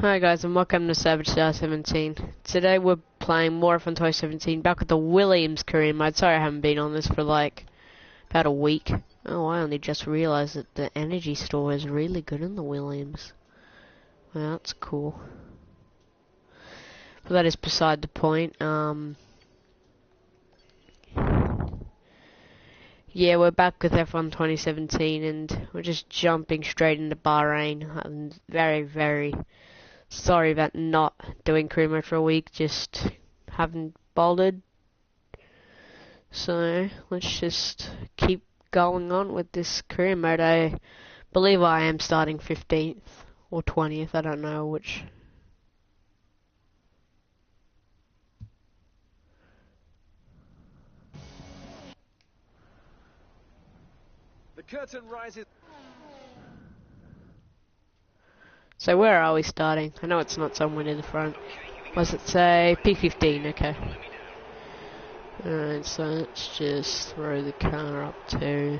Hi guys and welcome to SavageSeidel17. Today we're playing more Welcome To SavageSeidel17 back with the Williams career mode. Sorry I haven't been on this for like about a week. Oh, I only just realised that the energy store is really good in the Williams. Well, that's cool. But that is beside the point. Yeah, we're back with F1 2017 and we're just jumping straight into Bahrain. I'm very sorry about not doing career mode for a week, just haven't bothered. So let's just keep going on with this career mode. I believe I am starting 15th or 20th, I don't know which. The curtain rises. So where are we starting? I know it's not somewhere near the front. What does it say? P15, okay. Alright, so let's just throw the car up to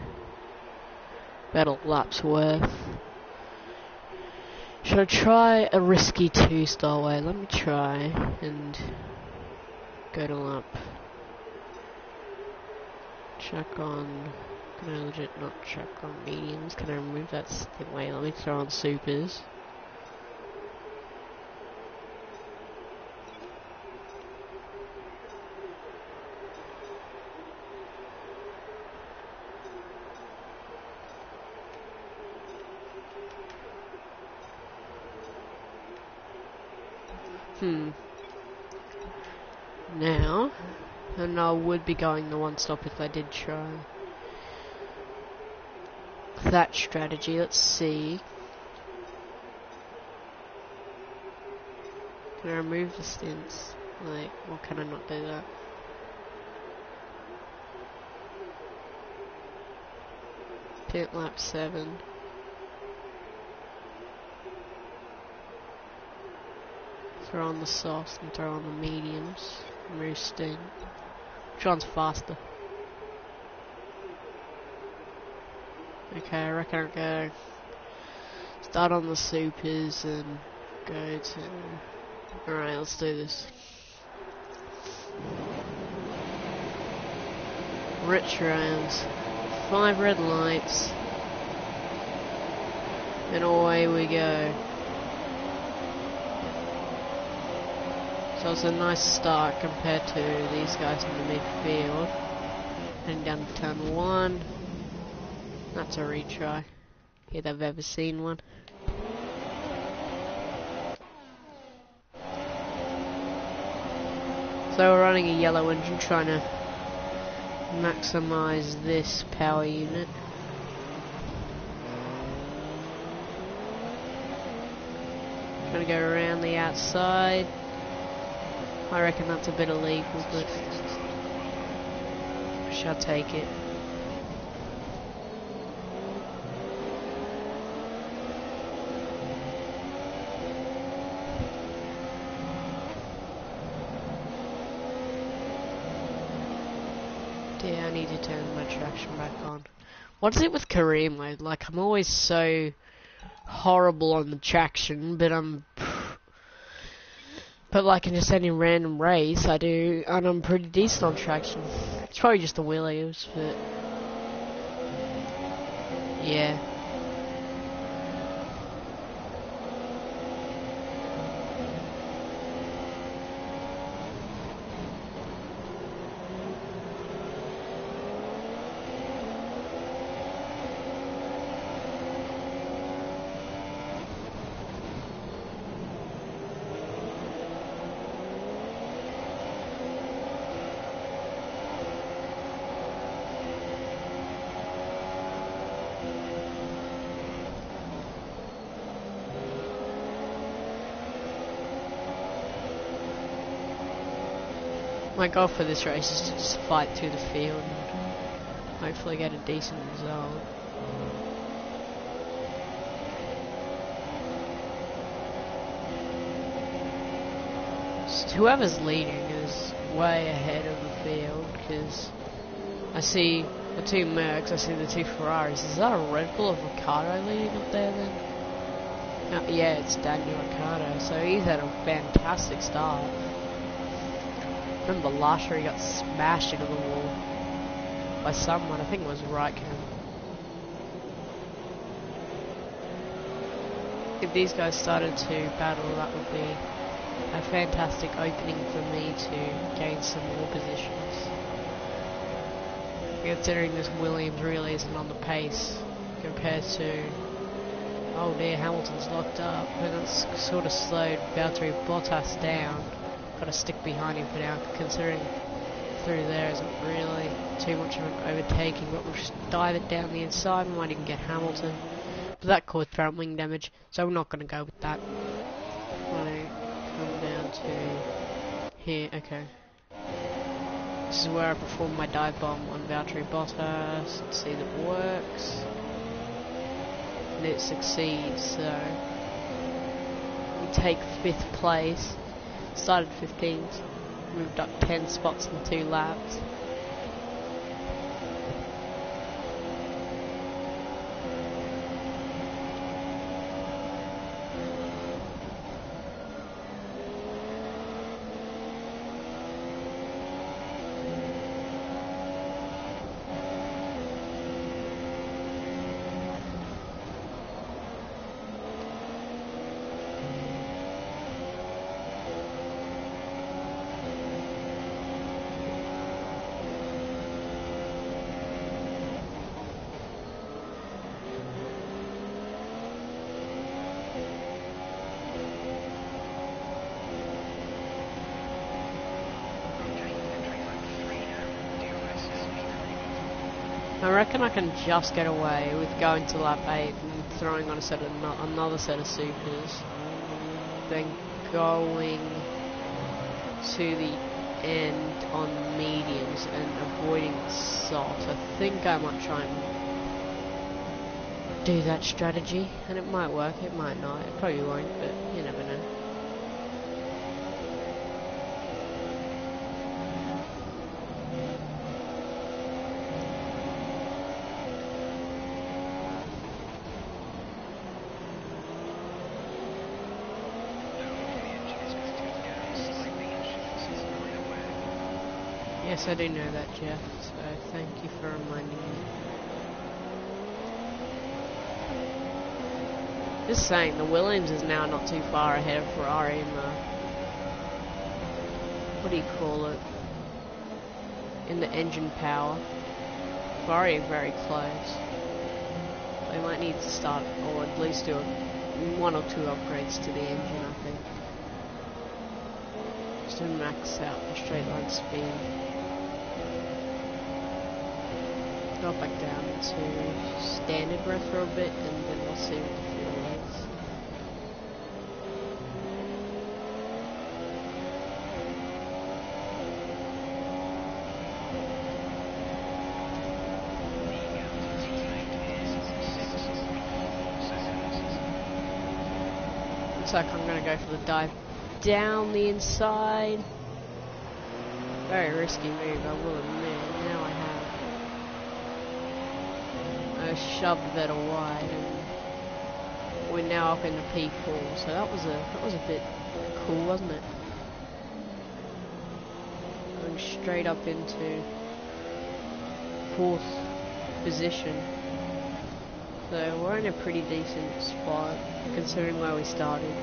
about a lap's worth. Should I try a risky 2-star way? Let me try and go to lap. Check on... Can I legit not check on mediums? Can I remove that thing? Wait, let me throw on supers. Now, and I would be going the one stop if I did try that strategy. Let's see. Can I remove the stints? Like, or can I not do that? Pit lap 7. Throw on the softs and throw on the mediums. Remove stint. Which one's faster? Okay, I reckon I'll go start on the supers and go to... Alright, let's do this. Rich rounds. 5 red lights. And away we go. So it's a nice start compared to these guys in the midfield. Heading down to turn 1. That's a retry, if I've ever seen one. So we're running a yellow engine, trying to maximize this power unit. Trying to go around the outside. I reckon that's a bit illegal, but shall take it. Yeah, I need to turn my traction back on. What's it with career mode? Like, I'm always so horrible on the traction, but like in just any random race, and I'm pretty decent on traction. It's probably just the Williams, but yeah. My goal for this race is to just fight through the field and hopefully get a decent result. So whoever's leading is way ahead of the field, because I see the 2 Mercs, I see the 2 Ferraris. Is that a Red Bull or Ricardo leading up there then? Yeah, it's Daniel Ricciardo, so he's had a fantastic start. Remember last year he got smashed into the wall by someone, I think it was Raikkonen. If these guys started to battle, that would be a fantastic opening for me to gain some more positions. Considering this Williams really isn't on the pace compared to, oh dear, Hamilton's locked up, and it's sort of slowed Valtteri Bottas down. Got to stick behind him for now, considering through there isn't really too much of an overtaking, but we'll just dive it down the inside. We might even get Hamilton, but that caused front wing damage, so we're not going to go with that. I'm going to come down to here. Okay, this is where I perform my dive bomb on Valtteri Bottas. Let's see if it works, and it succeeds. So we take 5th place. Started 15th, moved up 10 spots in 2 laps. I reckon I can just get away with going to lap 8 and throwing on another set of supers, then going to the end on mediums and avoiding softs. I think I might try and do that strategy, and it might work, it might not, it probably won't, but you never know. Yes, I do know that, Jeff, so thank you for reminding me. Just saying, the Williams is now not too far ahead of Ferrari in the, what do you call it, in the engine power. Ferrari are very close. They might need to start, or at least do 1 or 2 upgrades to the engine, I think. Just to max out the straight line speed. Drop back down to standard breath for a bit, and then we'll see what the fuel is. Looks like I'm going to go for the dive down the inside. Very risky move, I will admit. Now I have shoved Vettel wide, and we're now up into P4. So that was a bit cool, wasn't it? Going straight up into 4th position. So we're in a pretty decent spot considering where we started.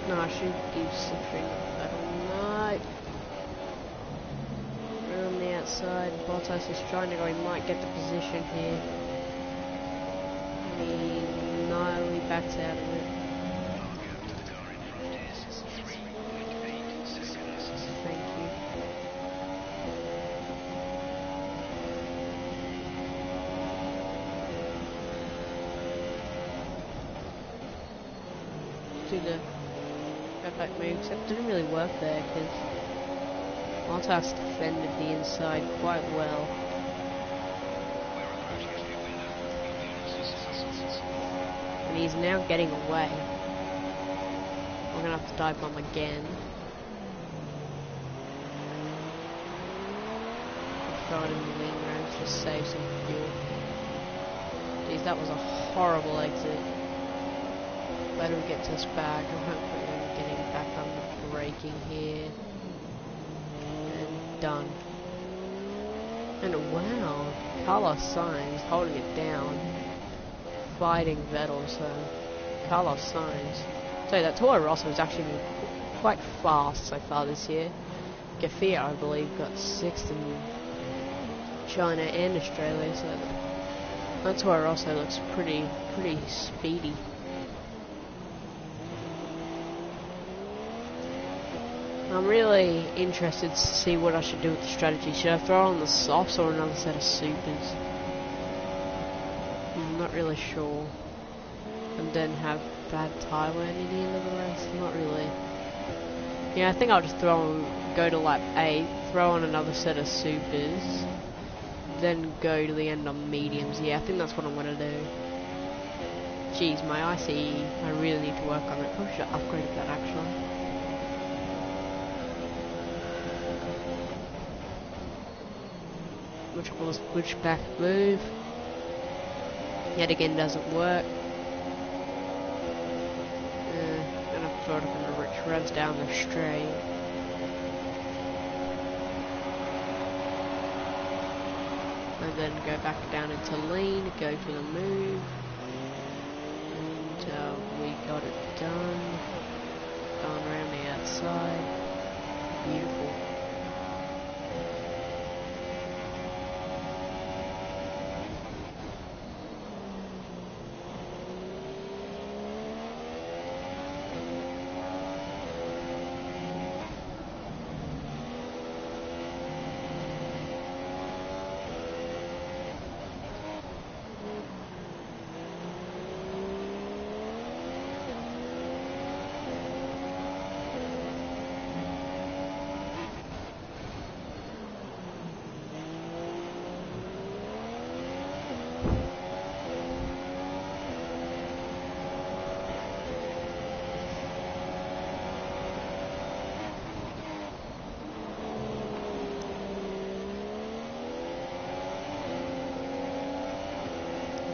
No, I should give something that night. We're on the outside. Bottas is trying to go. He might get the position here. He narrowly backs out of it. Thank you. Do the back move, except it didn't really work there because Bottas defended the inside quite well. he's now getting away. We're gonna have to dive bomb again. Throw it in the wing rounds to save some fuel. Jeez, that was a horrible exit. Glad we get this back. I'm hopefully getting back under braking here. And done. And wow, Carlos Sainz holding it down. Fighting Vettel, so Carlos Sainz. So that Toro Rosso has actually been quite fast so far this year. Gafia, I believe, got 6th in China and Australia, so that Toro Rosso looks pretty speedy. I'm really interested to see what I should do with the strategy. Should I throw on the softs or another set of supers? I'm not really sure. And then have bad tyre wear near the end of the race? Not really. Yeah, I think I'll just go to lap 8, throw on another set of supers, then go to the end on mediums. Yeah, I think that's what I'm going to do. Jeez, my ICE, I really need to work on it. Probably should have upgraded that actually. Switchback move. Yet again doesn't work. Gonna throw it up in the rich revs down the straight. And then go back down into lean, go for the move. And we got it done. Going around the outside. Beautiful.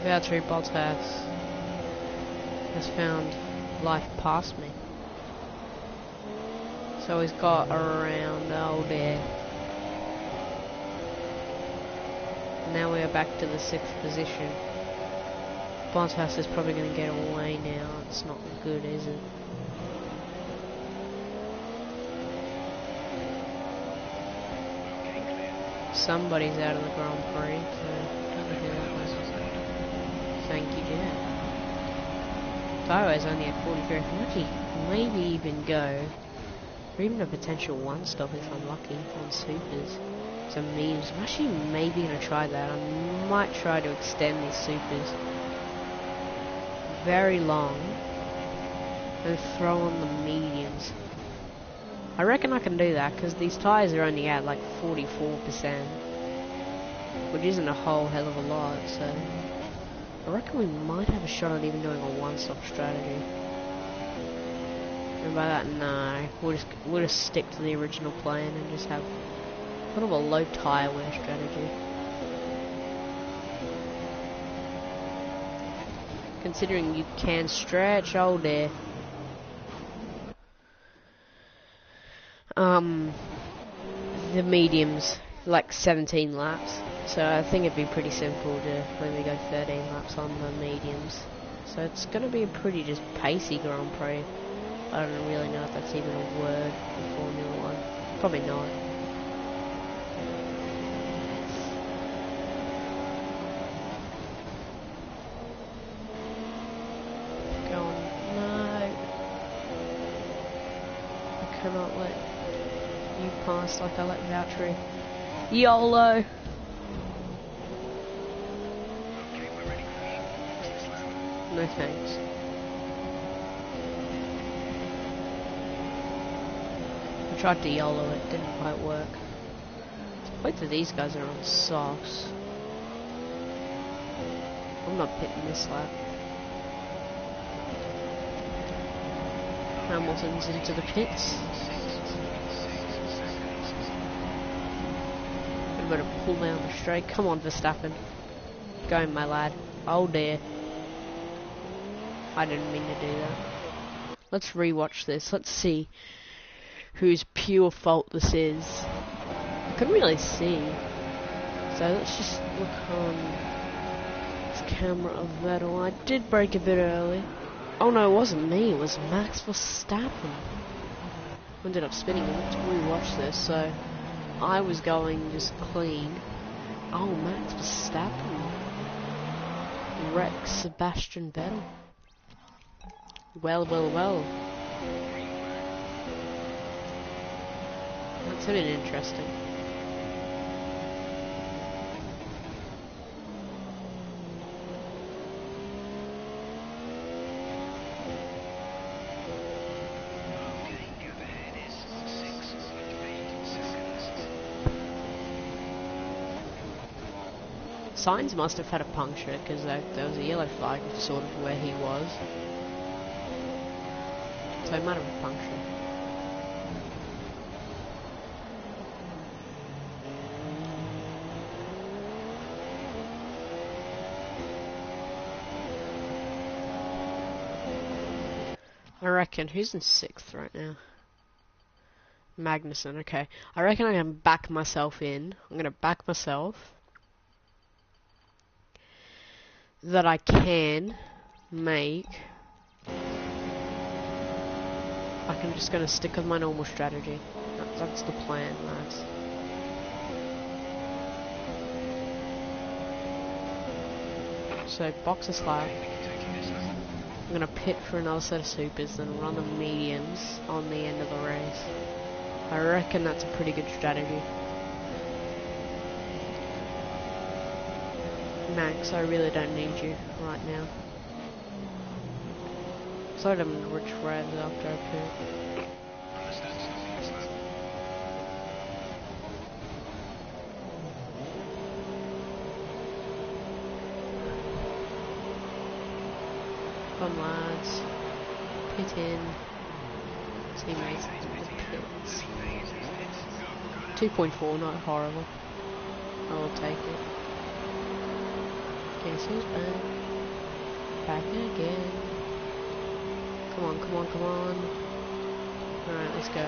Valtteri Bottas has found life past me. So he's got around, oh dear. Now we are back to the 6th position. Bottas is probably going to get away now. It's not good, is it? Somebody's out of the Grand Prix, so don't know who that was. Thank you, Jack. Tyro's only at 43. If I'm lucky, maybe even go for even a potential 1-stop if I'm lucky on supers. Some memes. I'm actually maybe going to try that. I might try to extend these supers very long and throw on the mediums. I reckon I can do that because these tyres are only at like 44%, which isn't a whole hell of a lot, so I reckon we might have a shot at even doing a 1-stop strategy. And by that, no, we'll just stick to the original plan and just have a little of a low tyre wear strategy. Considering you can stretch, oh dear. The mediums, like 17 laps. So I think it'd be pretty simple to only go 13 laps on the mediums. So it's going to be a pretty just pacey Grand Prix. I don't really know if that's even a word in Formula 1. Probably not. Go on. No. I cannot let you pass like I let Valtteri. YOLO! No thanks. I tried to YOLO it, didn't quite work. Both of these guys are on softs. I'm not pitting this lap. Hamilton's into the pits. A bit of pull down the straight. Come on, Verstappen. Go, my lad. Oh dear. I didn't mean to do that. Let's rewatch this. Let's see whose pure fault this is. I couldn't really see. So let's just look on this camera of Vettel. I did brake a bit early. Oh no, it wasn't me. It was Max Verstappen. Ended up spinning. Let's rewatch this. So I was going just clean. Oh, Max Verstappen wrecks Sebastian Vettel. Well, well, well. That's a bit interesting. Sainz must have had a puncture because there was a yellow flag sort of where he was. So he might have a puncture. I reckon, who's in 6th right now? Magnussen, okay. I reckon I'm going to back myself in. I'm going to back myself that I can make. I'm just going to stick with my normal strategy. That's the plan, lads. So, box is lap. I'm going to pit for another set of supers, then run the mediums on the end of the race. I reckon that's a pretty good strategy. Max, I really don't need you right now. So I'm going to rich red after I pit. Come lads, pit in, teammates into the pits. 2.4, not horrible. I will take it. Guess who's back? Back again. Come on, come on, come on. Alright, let's go.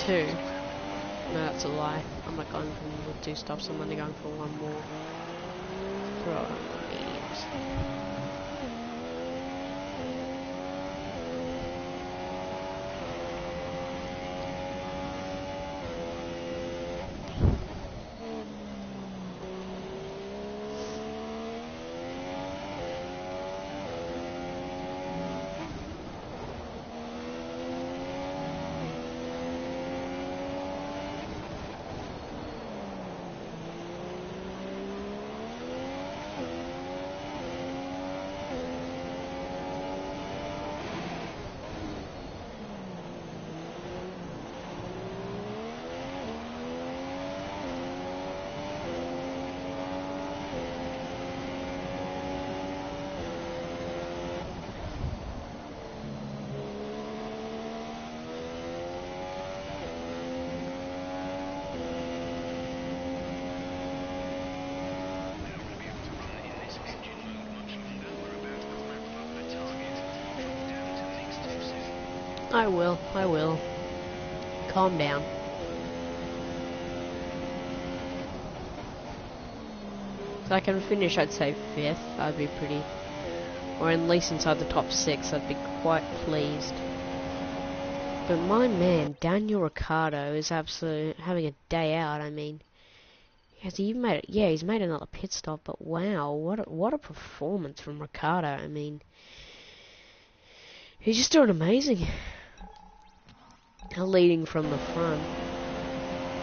2. No, that's a lie. I'm not going for the 2 stops, I'm only going for 1 more. Throw it on the mediums. I will. Calm down. So I can finish, I'd say 5th, I'd be pretty, or at least inside the top 6, I'd be quite pleased. But my man, Daniel Ricciardo, is absolutely having a day out. I mean, has he even made it? Yeah, he's made another pit stop, but wow, what a performance from Ricciardo. I mean, he's just doing amazing. Leading from the front.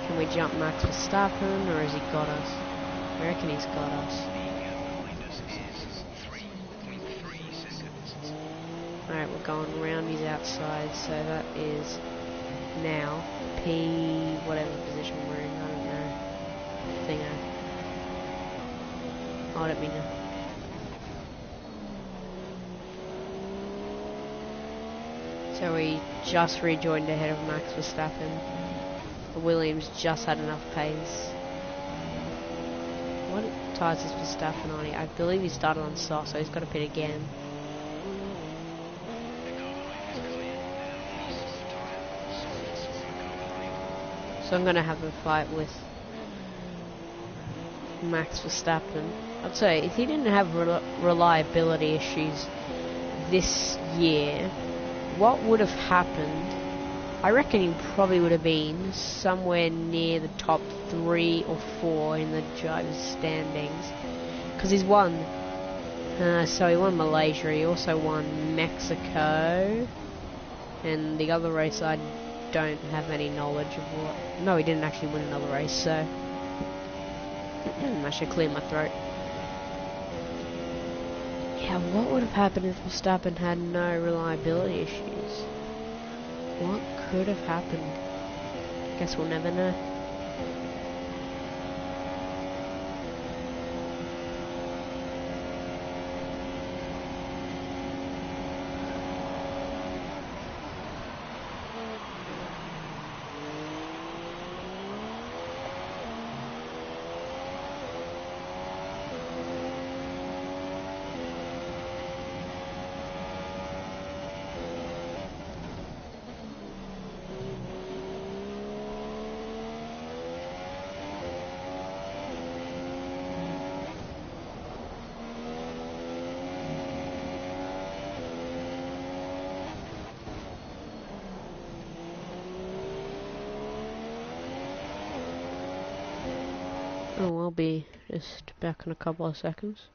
Can we jump Max Verstappen, or has he got us? I reckon he's got us. Alright, we're going round his outside, so that is now P, whatever position we're in, I don't know. Thingo. Oh, let me know. he just rejoined ahead of Max Verstappen. The Williams just had enough pace. What tyres is Verstappen on? I believe he started on soft, so he's got to pit again. So I'm going to have a fight with Max Verstappen. I'd say if he didn't have reliability issues this year, what would have happened? I reckon he probably would have been somewhere near the top 3 or 4 in the drivers' standings, because he's won. So he won Malaysia. He also won Mexico, and the other race I don't have any knowledge of what. No, he didn't actually win another race. So I should clear my throat. Yeah, what would have happened if Verstappen had no reliability issues? What could have happened? Guess we'll never know. Oh, I'll be just back in a couple of seconds.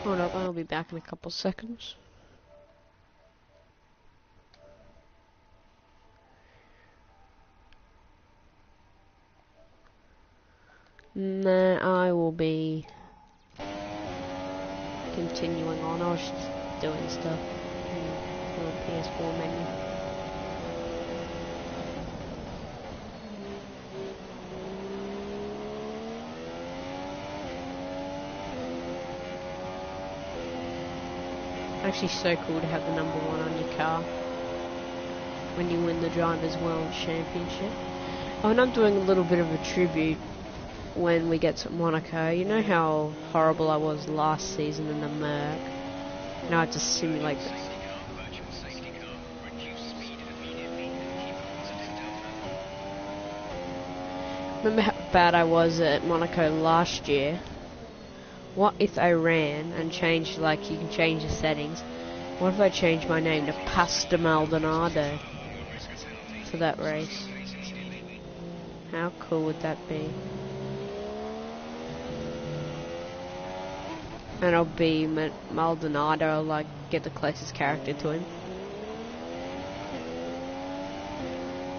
Hold up, I'll be back in a couple seconds. And then I will be continuing on. I was just doing stuff in the PS4 menu. Actually so cool to have the number 1 on your car when you win the Drivers' World Championship. Oh, and I'm doing a little bit of a tribute when we get to Monaco. You know how horrible I was last season in the Merc? Now I have to simulate it. Remember how bad I was at Monaco last year? What if I ran and changed, like, you can change the settings. What if I changed my name to Pasta Maldonado for that race? How cool would that be? And I'll be Maldonado, I'll, like, get the closest character to him.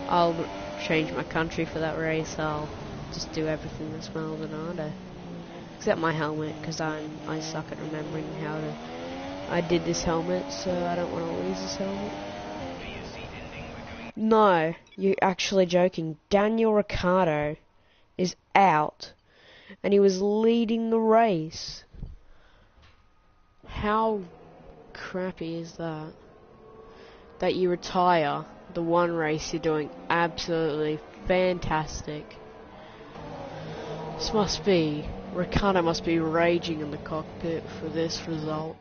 I'll change my country for that race. I'll just do everything that's Maldonado. Except my helmet, because I suck at remembering how to... I did this helmet, so I don't want to lose this helmet. No, you're actually joking. Daniel Ricciardo is out, and he was leading the race. How crappy is that? That you retire the one race you're doing absolutely fantastic. This must be... Ricciardo must be raging in the cockpit for this result.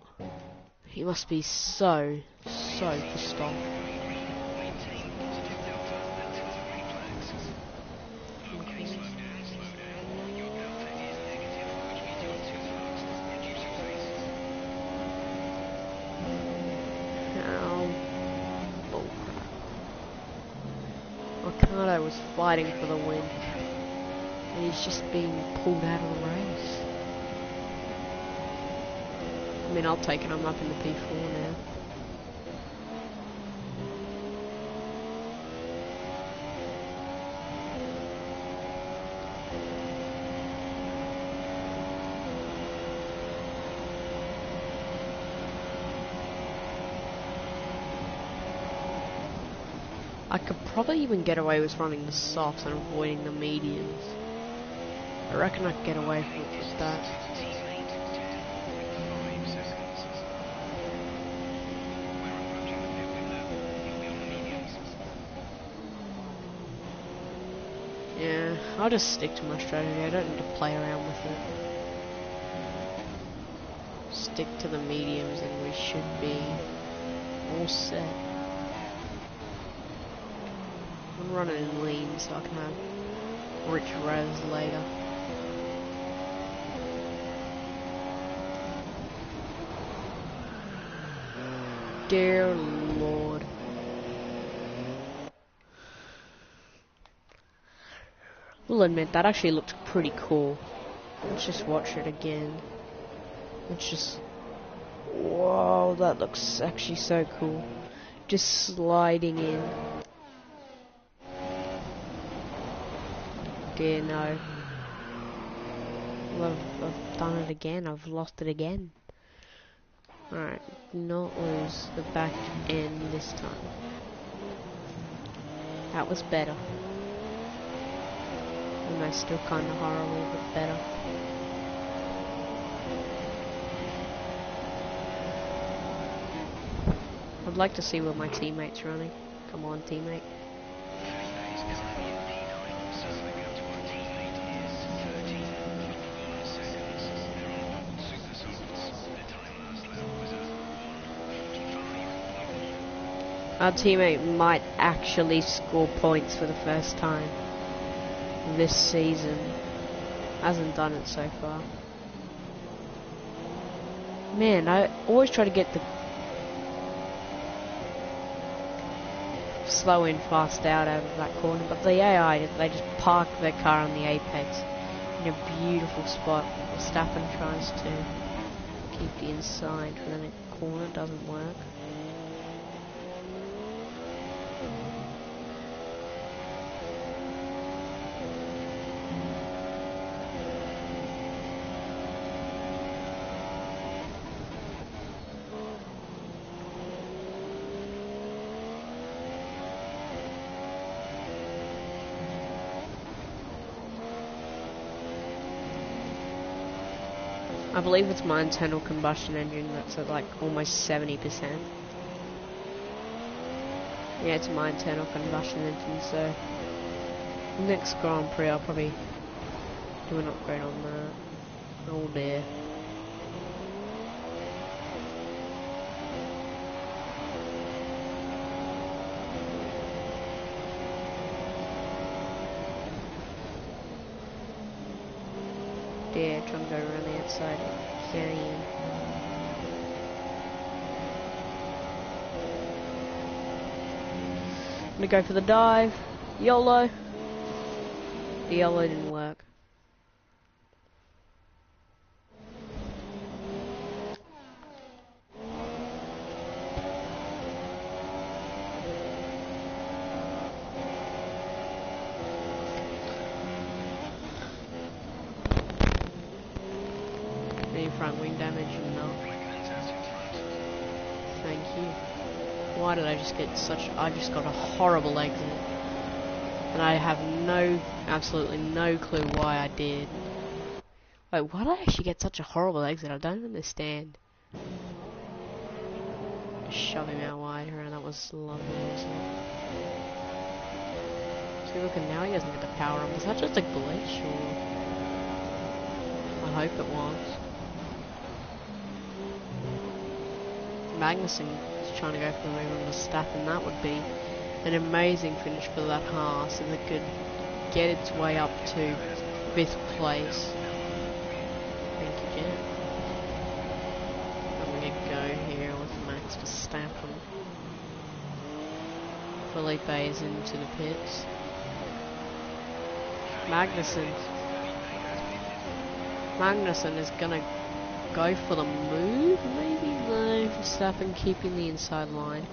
He must be so pissed off. Ricciardo was fighting for the win. And he's just being pulled out of the race. I mean, I'll take it, I'm up in the P4 now. I could probably even get away with running the softs and avoiding the mediums. I reckon I could get away from it with that. Yeah, I'll just stick to my strategy. I don't need to play around with it. Stick to the mediums and we should be all set. I'm running in lean so I can have rich res later. Dear Lord. We'll admit that actually looked pretty cool. Let's just watch it again. It's just... Whoa, that looks actually so cool. Just sliding in. Dear no. Well, I've done it again. I've lost it again. Alright, do not lose the back end this time. That was better. And that's still kinda horrible, but better. I'd like to see where my teammate's running. Come on, teammate. Our teammate might actually score points for the first time this season. Hasn't done it so far. Man, I always try to get the slow in, fast out of that corner, but the AI, they just park their car on the apex in a beautiful spot. Verstappen tries to keep the inside, but then the corner doesn't work. I believe it's my internal combustion engine that's at like almost 70%. Yeah, it's my internal combustion engine, so next Grand Prix I'll probably do an upgrade on that. Oh dear. Trying to go around the outside. Canyon. I'm gonna go for the dive. YOLO. The YOLO didn't work. Front wing damage? No. Thank you. Why did I just get such... I just got a horrible exit. And I have absolutely no clue why I did. Wait, why did I actually get such a horrible exit? I don't understand. Just shove him out wider, and that was lovely, wasn't it? See, look, and now he doesn't get the power on. Was that just a glitch, or... I hope it was. Magnussen is trying to go for the move on Verstappen. That would be an amazing finish for that Haas, and it could get its way up to 5th place. Thank you, Jen. I'm going to go here with Max Verstappen. Felipe is into the pits. Magnussen. Magnussen is gonna go for the move, maybe? No, Verstappen keeping the inside line.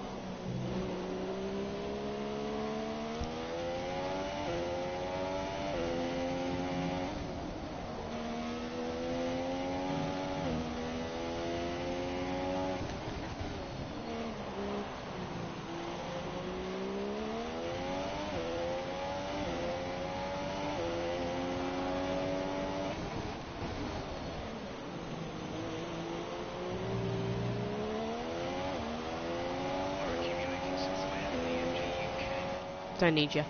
Don't need you.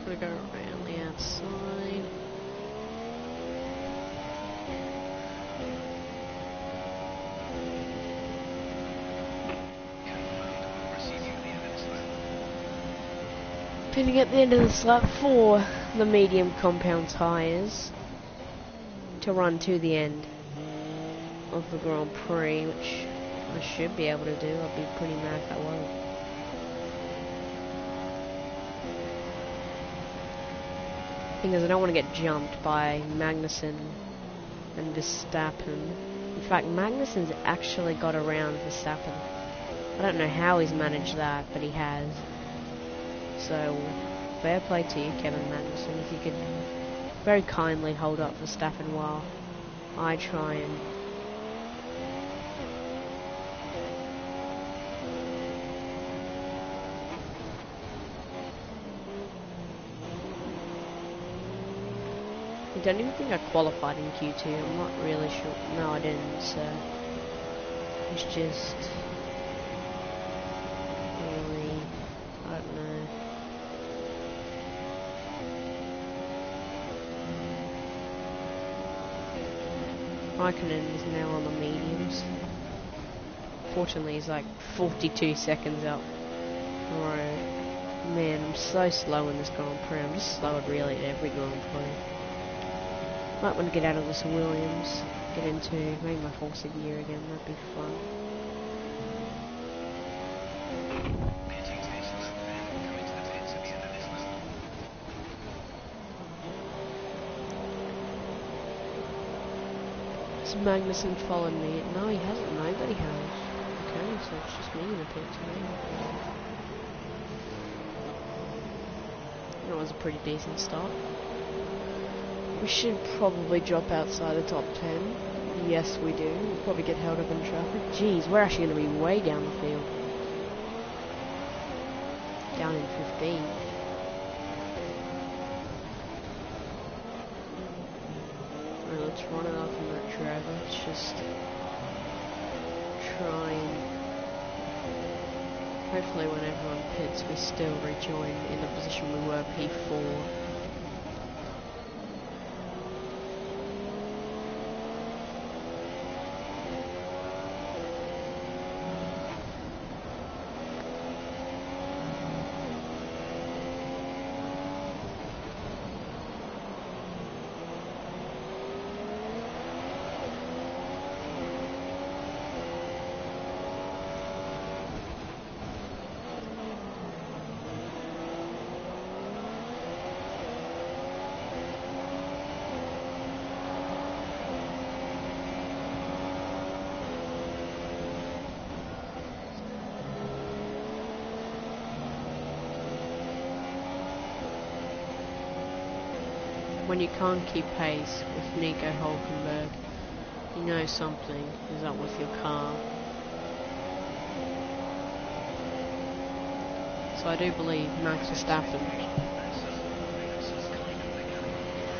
Gonna go around the outside. Pinning at the end of this lap for the medium compound tyres to run to the end of the Grand Prix, which I should be able to do. I'd be pretty mad if I won't. Thing is, I don't want to get jumped by Magnussen and Verstappen. In fact, Magnussen's actually got around Verstappen. I don't know how he's managed that, but he has. So, fair play to you, Kevin Magnussen, if you could very kindly hold up Verstappen while I try and I don't even think I qualified in Q2, I'm not really sure. No, I didn't, so it's just really, I don't know. Raikkonen is now on the mediums. Fortunately, he's like 42 seconds up the road. Man, I'm so slow in this Grand Prix. I'm just slow at really at every Grand Prix. Might want to get out of this Williams, get into maybe my force of gear again, that'd be fun. Has Magnussen followed me? No, he hasn't, nobody has. Okay, so it's just me in the pit today. That was a pretty decent start. We should probably drop outside the top 10. Yes, we do. We'll probably get held up in traffic. Jeez, we're actually going to be way down the field. Down in 15. Alright, let's run it off in that driver. Let's just try and hopefully when everyone pits we still rejoin in the position we were P4. When you can't keep pace with Nico Hulkenberg, you know something is up with your car. So I do believe Max Verstappen,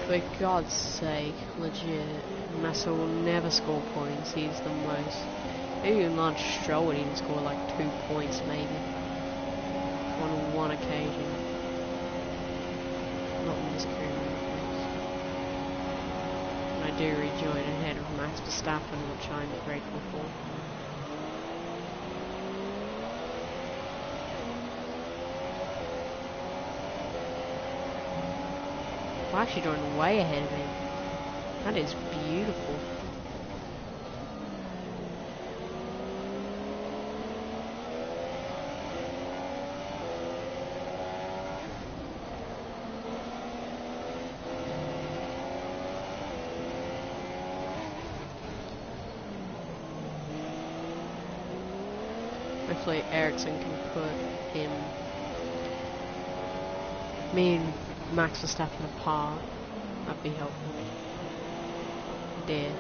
for God's sake, legit, Massa will never score points. He's the most. Maybe even Lance Stroll would even score like 2 points maybe on one occasion. Not in this career. do rejoin ahead of Max Verstappen, which I'm grateful for. I'm actually joining way ahead of him. That is beautiful. Hopefully Ericsson can put me and Max Verstappen apart. That'd be helpful. There.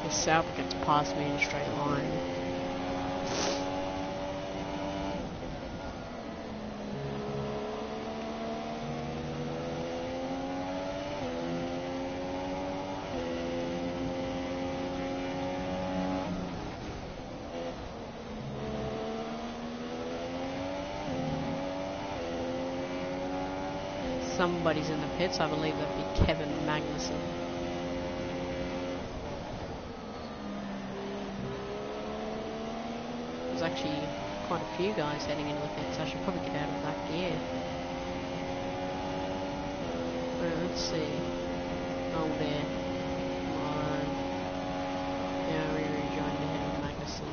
The Sauber gets past me in a straight line. Somebody's in the pits, I believe that'd be Kevin Magnussen. There's actually quite a few guys heading into the pits. I should probably get out of that gear. Let's see. Oh dear. Come on. Yeah, we rejoined ahead of Magnussen.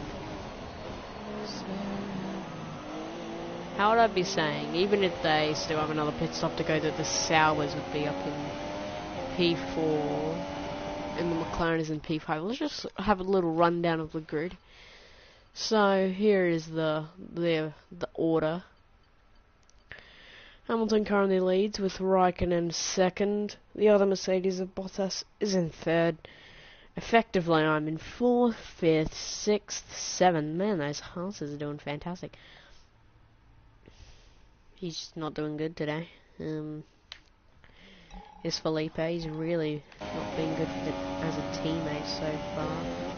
How would I be saying, even if they still have another pit stop to go, that the Saubers would be up in P4 and the McLaren is in P5. Let's just have a little rundown of the grid. So here is the order. Hamilton currently leads with Raikkonen second. The other Mercedes of Bottas is in third. Effectively, I'm in fourth, fifth, sixth, seventh. Man, those Haas's are doing fantastic. He's not doing good today. Is Felipe. He's really not been good as a teammate so far.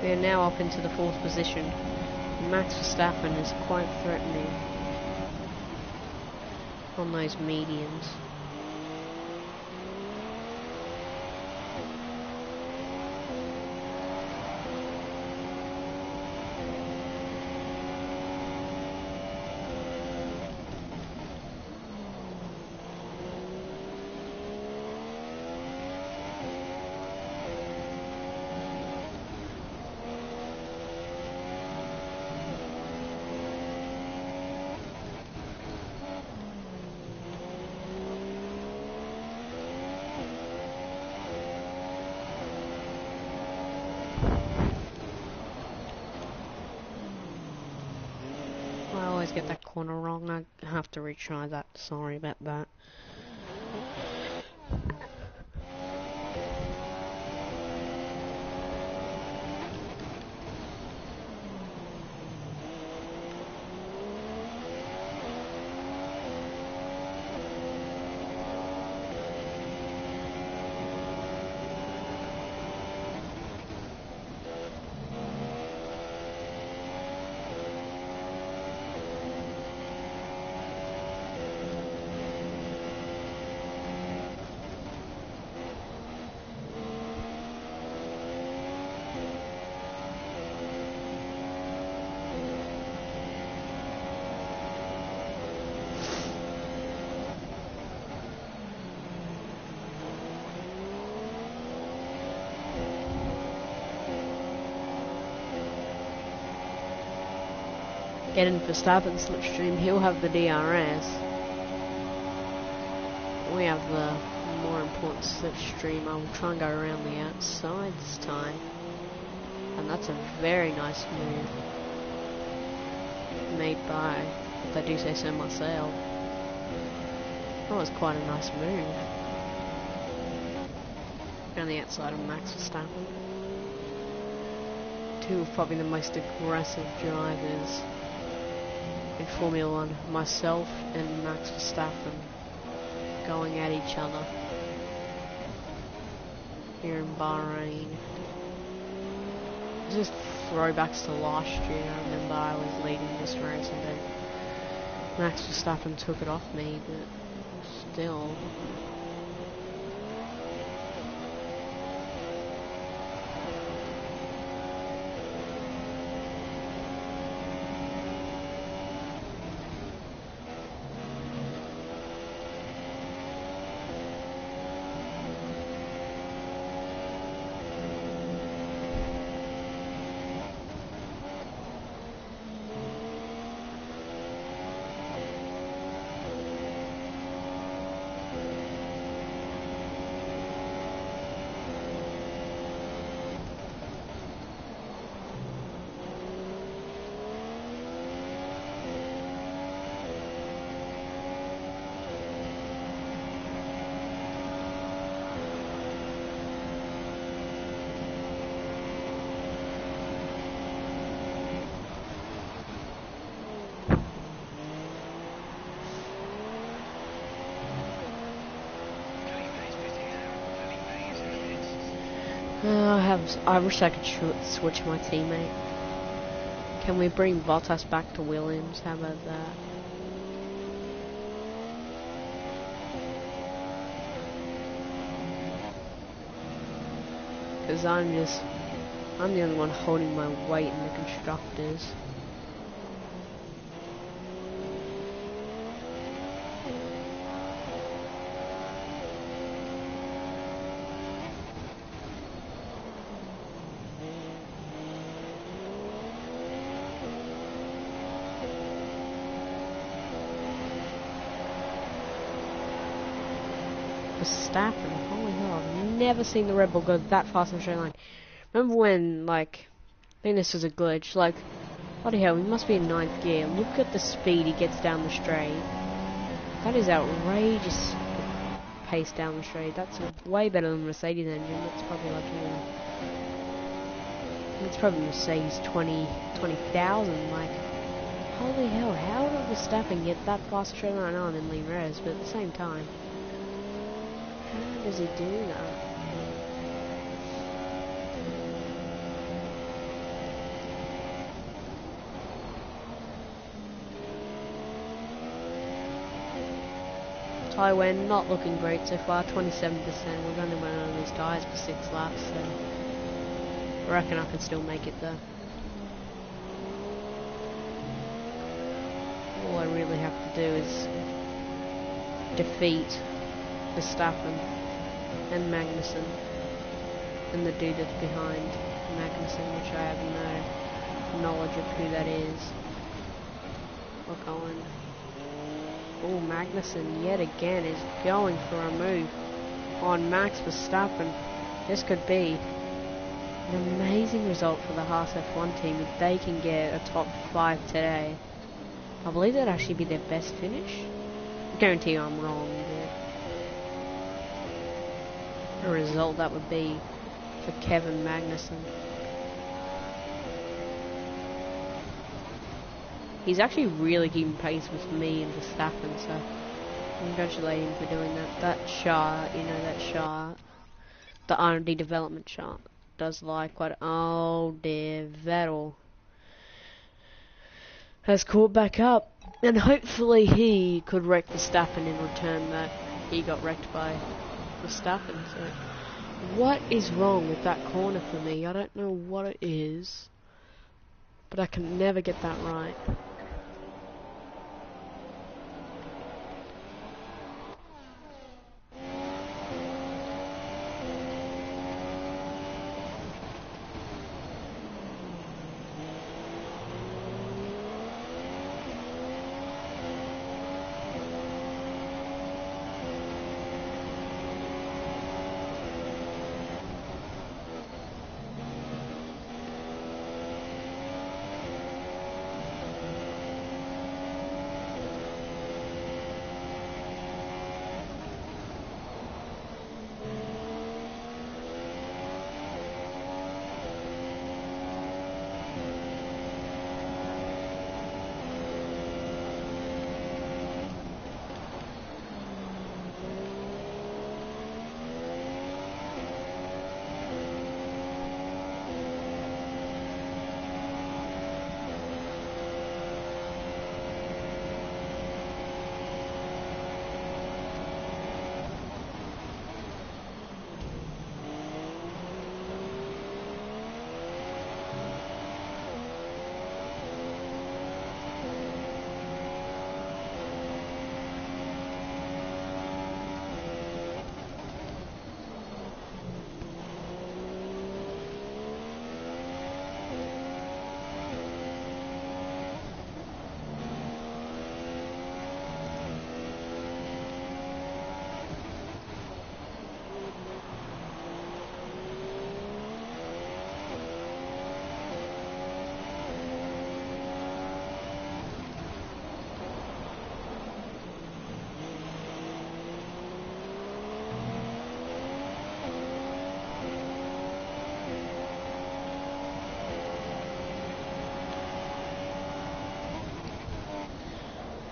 We are now up into the fourth position. Max Verstappen is quite threatening on those mediums. I always get that corner wrong. I have to retry that. Sorry about that. get in Verstappen's slipstream, he'll have the DRS. We have the more important slipstream. I will try and go around the outside this time. And that's a very nice move. Made by, if I do say so myself. That was quite a nice move. Around the outside of Max Verstappen. Two of probably the most aggressive drivers in Formula 1. Myself and Max Verstappen going at each other here in Bahrain. Just throwbacks to last year. I remember I was leading this race and then Max Verstappen took it off me, but still. I wish I could switch my teammate. Can we bring Bottas back to Williams? How about that? Because I'm the only one holding my weight in the constructors. Verstappen, holy hell, I've never seen the Red Bull go that fast in a straight line. Remember when, like, I think this was a glitch, like, bloody hell, he must be in 9th gear. Look at the speed he gets down the straight. That is outrageous pace down the straight. That's way better than Mercedes engine. That's probably like even, it's probably Mercedes 20,000, like, holy hell, how did Verstappen get that fast straight line? I know I'm in lean res, but at the same time, how does he do that? Tyre, we're not looking great so far, 27%. We've only went on these tyres for 6 laps, so I reckon I can still make it though. All I really have to do is defeat Verstappen and Magnussen and the dude that's behind Magnussen, which I have no knowledge of who that is. We're going. Oh, Magnussen yet again is going for a move on Max Verstappen. This could be an amazing result for the Haas F1 team if they can get a top 5 today. I believe that'd actually be their best finish. I guarantee you I'm wrong, but the result that would be for Kevin Magnussen. He's actually really keeping pace with me and Verstappen, so congratulate him for doing that. That chart, you know, that chart, the R&D development chart, does lie quite. Oh dear, Vettel has caught back up, and hopefully he could wreck Verstappen in return that he got wrecked by Verstappen. So, what is wrong with that corner for me? I don't know what it is, but I can never get that right.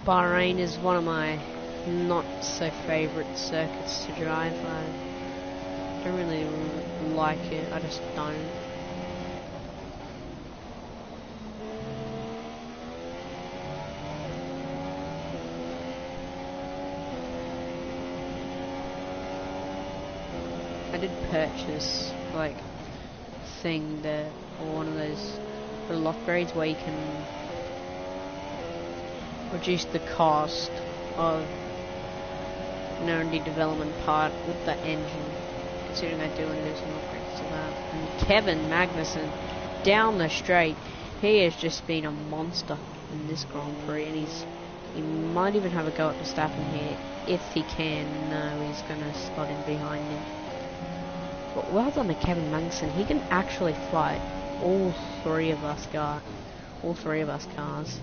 Bahrain is one of my not so favourite circuits to drive. I don't really like it, I just don't. I did purchase like thing that, or one of those little upgrades where you can reduce the cost of an R&D development part with the engine, considering they're doing some upgrades to that. And Kevin Magnussen down the straight, he has just been a monster in this Grand Prix, and he might even have a go at Verstappen here if he can. No, he's gonna slot in behind him. But well done to Kevin Magnussen. He can actually fight all three of us cars.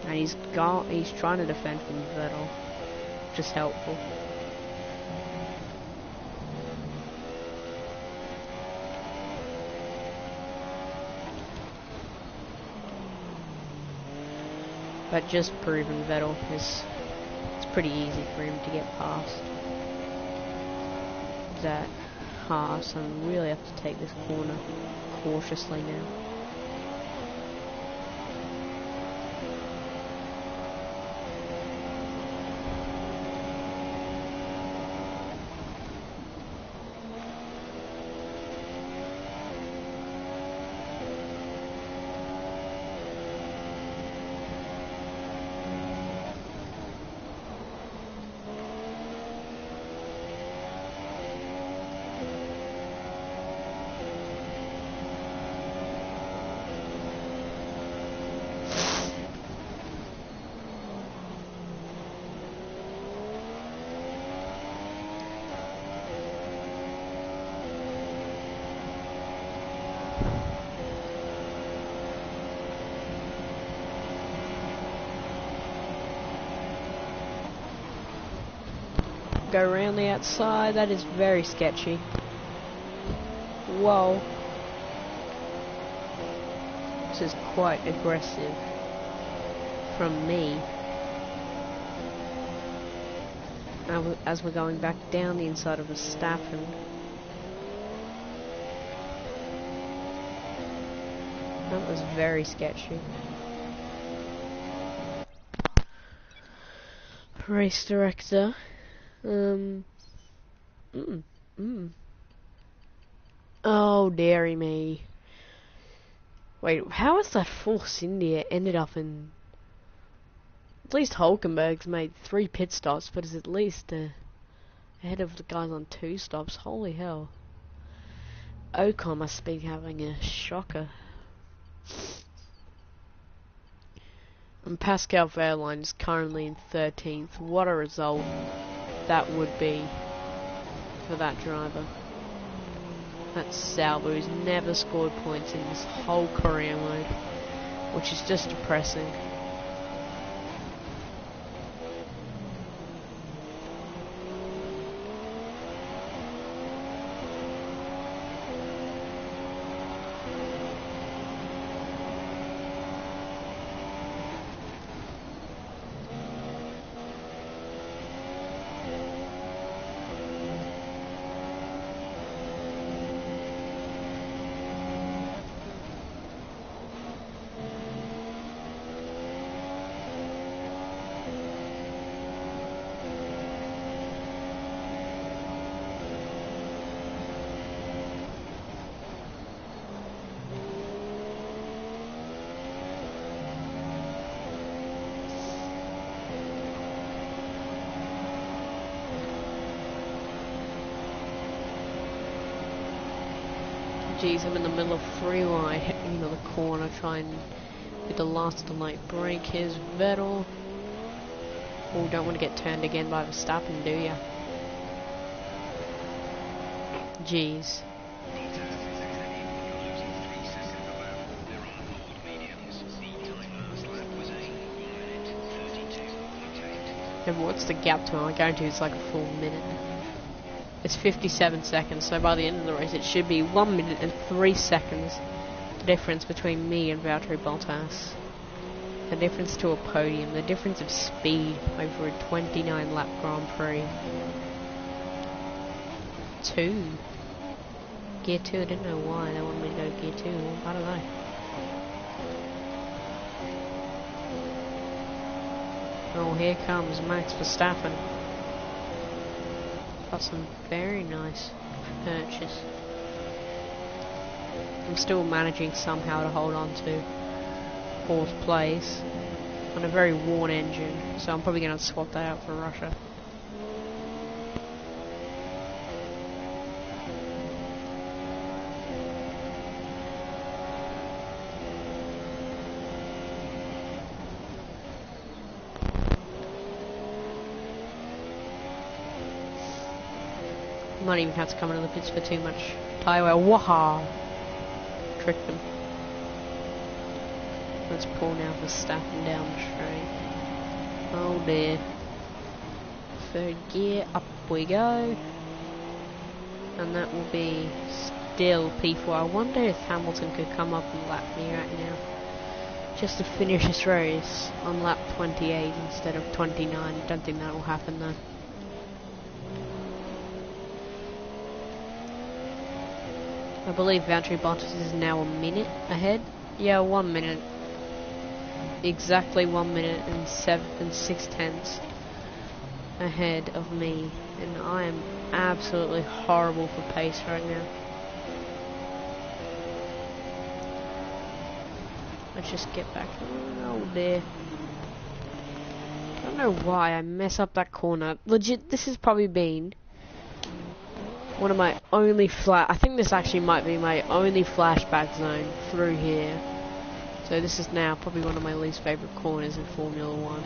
And he's trying to defend from Vettel, which is helpful. But just proving Vettel it's pretty easy for him to get past that Haas, and really have to take this corner cautiously now. Go around the outside, that is very sketchy. Whoa. This is quite aggressive from me. As we're going back down the inside of Verstappen. That was very sketchy. Race director. Oh, dearie me. Wait, how is that Force India ended up in... At least Hulkenberg's made 3 pit stops, but is at least ahead of the guys on 2 stops. Holy hell. Ocon must be having a shocker. And Pascal Wehrlein is currently in 13th. What a result that would be for that driver. That's Sauber, who's never scored points in this whole career mode, which is just depressing. Geez, I'm in the middle of freeway, hitting the corner, trying to be the last to late brake. Here's Vettel. Oh, don't want to get turned again by Verstappen, do ya? Jeez. And what's the gap to him? I guarantee it's like a full minute. It's 57 seconds, so by the end of the race it should be 1 minute and 3 seconds the difference between me and Valtteri Bottas. the difference to a podium, the difference of speed over a 29 lap Grand Prix. 2. Gear 2, I didn't know why they wanted me to go to Gear 2, I don't know. Oh, here comes Max Verstappen. Got some very nice purchase. I'm still managing somehow to hold on to 4th place on a very worn engine, so I'm probably going to swap that out for Russia. Might even have to come into the pits for too much tyre wear. Waha! Tricked them. Let's pull now for Verstappen down the straight. Oh dear. 3rd gear, up we go. And that will be still P4. I wonder if Hamilton could come up and lap me right now. Just to finish this race on lap 28 instead of 29. I don't think that will happen though. I believe Valtteri Bottas is now a minute ahead. Yeah, 1 minute. Exactly 1 minute and 6/10 ahead of me. And I am absolutely horrible for pace right now. Let's just get back. Oh dear. I don't know why I mess up that corner. Legit, this has probably been one of my only I think this actually might be my only flashback zone through here. So this is now probably one of my least favourite corners in Formula 1.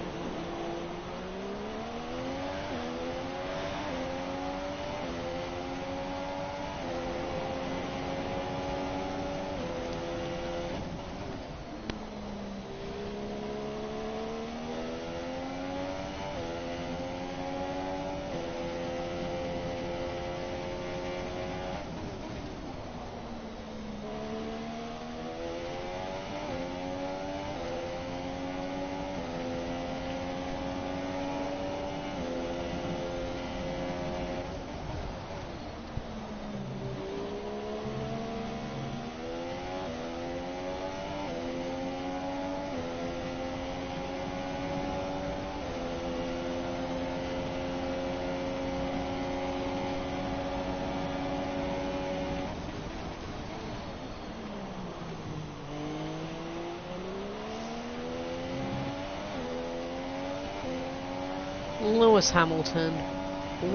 Lewis Hamilton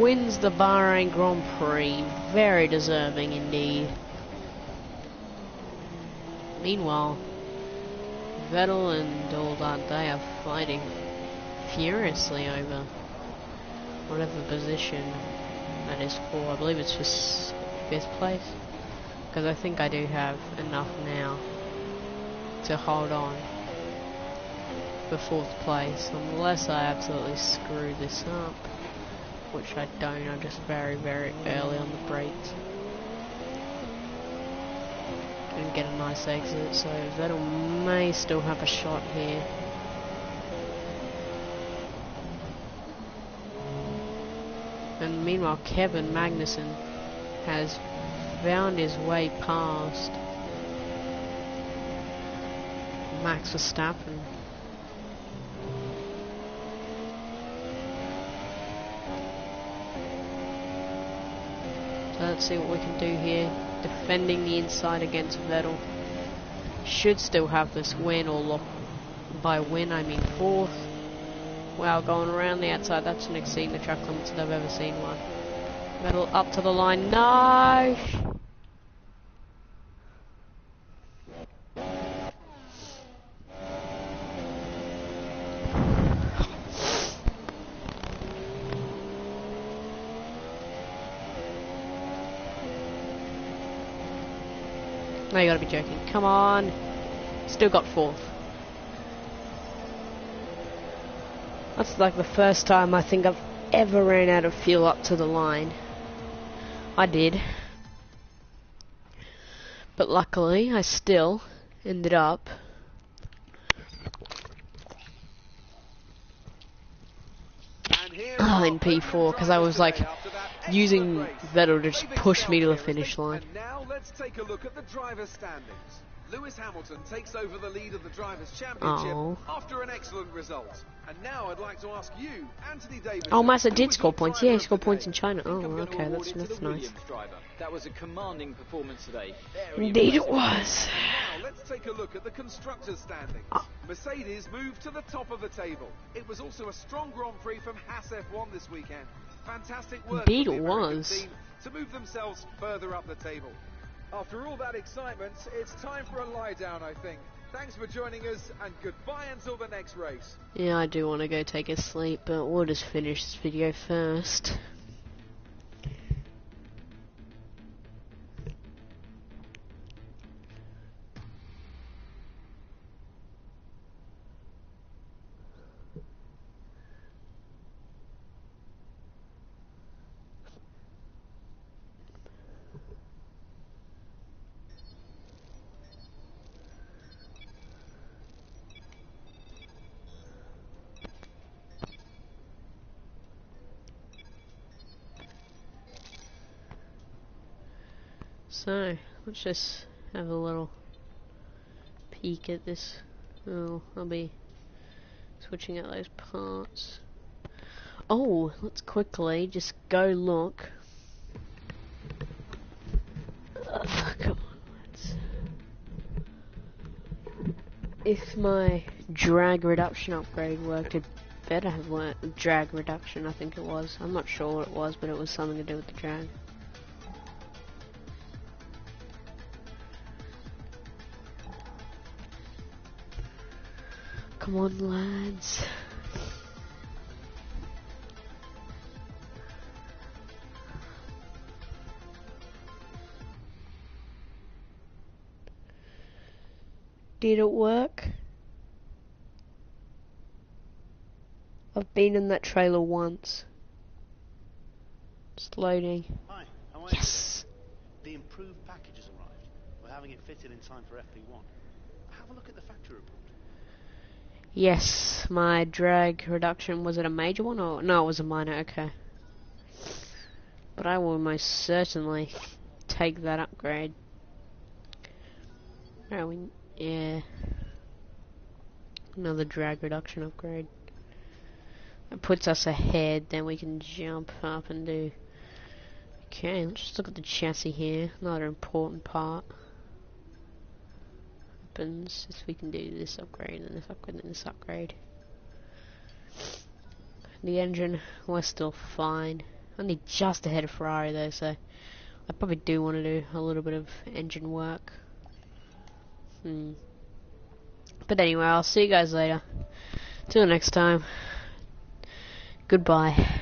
wins the Bahrain Grand Prix. Very deserving indeed. Meanwhile, Vettel and all that, they are fighting furiously over whatever position that is for. I believe it's for 5th place, because I think I do have enough now to hold on for 4th place, unless I absolutely screw this up, which I don't. I'm just very, very early on the brakes and get a nice exit, so Vettel may still have a shot here. And meanwhile, Kevin Magnussen has found his way past Max Verstappen. So let's see what we can do here. Defending the inside against Vettel. Should still have this win, or lock. By win I mean 4th. Wow, going around the outside, that's exceeding the track limits that I've ever seen one. Vettel up to the line, no! No, you gotta be joking. Come on. Still got 4th. That's like the first time I think I've ever ran out of fuel up to the line. I did. But luckily, I still ended up here in P4 because I was like using Vettel to just push me to the finish line. And now let's take a look at the driver's standings. Lewis Hamilton takes over the lead of the Drivers' Championship after an excellent result. And now I'd like to ask you, Anthony Davis. Oh, Massa did score points. Yeah, he scored points in China. Oh, okay, that's nice. That was a commanding performance today. Indeed it was. Now let's take a look at the constructors' standings. Mercedes moved to the top of the table. It was also a strong Grand Prix from Haas F1 this weekend. Fantastic work Indeed from it the American was. team to move themselves further up the table. After all that excitement, it's time for a lie down, I think. Thanks for joining us, and goodbye until the next race. Yeah, I do want to go take a sleep, but we'll just finish this video first. So, let's just have a little peek at this. Oh, I'll be switching out those parts. Oh, let's quickly just go look. Come on, let's. If my drag reduction upgrade worked, it better have worked. Drag reduction, I think it was. I'm not sure what it was, but it was something to do with the drag. Come on, lads. Did it work? I've been in that trailer once. Just loading. Hi, how are you? Yes! The improved package has arrived. We're having it fitted in time for FP1. Have a look at the factory report. Yes, my drag reduction, was it a major one or no, it was a minor, okay. But I will most certainly take that upgrade. Yeah. Another drag reduction upgrade. It puts us ahead, then we can jump up and do. Okay, let's just look at the chassis here. Another important part. Happens if we can do this upgrade and this upgrade and this upgrade. The engine, we're still fine. Only just ahead of Ferrari though, so I probably do want to do a little bit of engine work. But anyway, I'll see you guys later. Till next time. Goodbye.